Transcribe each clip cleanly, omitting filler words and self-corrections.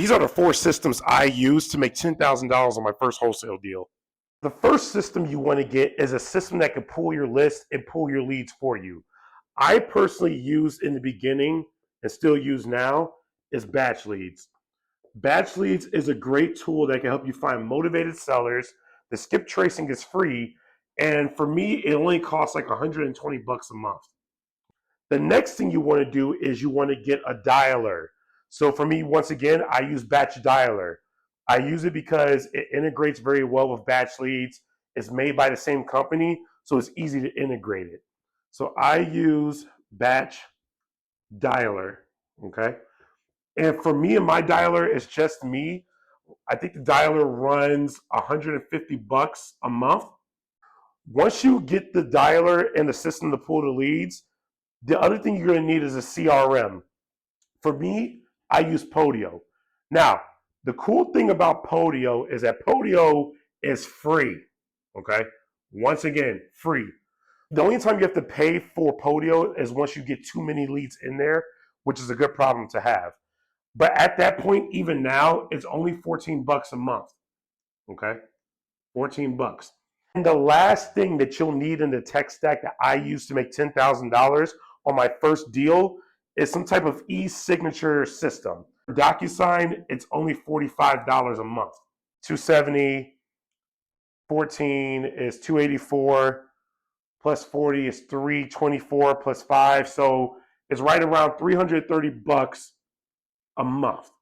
These are the 4 systems I used to make $10,000 on my first wholesale deal. The first system you want to get is a system that can pull your list and pull your leads for you. I personally used in the beginning and still use now is batch leads. Batch leads is a great tool that can help you find motivated sellers. The skip tracing is free, and for me, it only costs like 120 bucks a month. The next thing you want to do is you want to get a dialer. So for me, once again, I use Batch Dialer. I use it because it integrates very well with batch leads. It's made by the same company, so it's easy to integrate it. So I use Batch Dialer, okay? And for me and my dialer, it's just me. I think the dialer runs 150 bucks a month. Once you get the dialer and the system to pull the leads, the other thing you're going to need is a CRM. For me, I use Podio. Now, the cool thing about Podio is that Podio is free, okay? Once again, free. The only time you have to pay for Podio is once you get too many leads in there, which is a good problem to have. But at that point, even now, it's only 14 bucks a month, okay? 14 bucks. And the last thing that you'll need in the tech stack that I used to make $10,000 on my first deal is some type of e-signature system. For DocuSign, it's only $45 a month. 270, 14 is 284, plus 40 is 324 plus 5. So it's right around 330 bucks a month.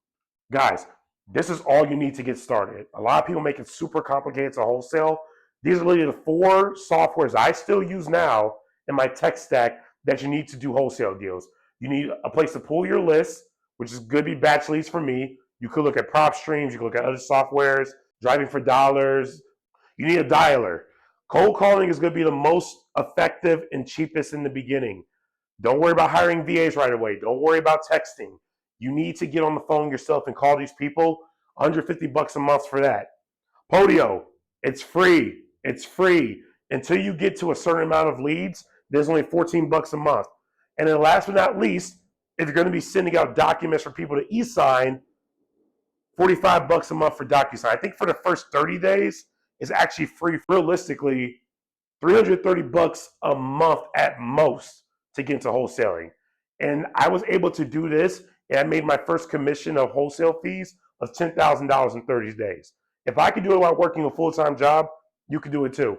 Guys, this is all you need to get started. A lot of people make it super complicated to wholesale. These are literally the 4 softwares I still use now in my tech stack that you need to do wholesale deals. You need a place to pull your list, which is going to be batch leads for me. You could look at prop streams. You could look at other softwares, driving for dollars. You need a dialer. Cold calling is going to be the most effective and cheapest in the beginning. Don't worry about hiring VAs right away. Don't worry about texting. You need to get on the phone yourself and call these people. 150 bucks a month for that. Podio, it's free. It's free. Until you get to a certain amount of leads, there's only 14 bucks a month. And then last but not least, if you're going to be sending out documents for people to e-sign, 45 bucks a month for DocuSign. I think for the first 30 days is actually free. Realistically, 330 bucks a month at most to get into wholesaling. And I was able to do this, and I made my first commission of wholesale fees of $10,000 in 30 days. If I could do it while working a full-time job, you could do it too.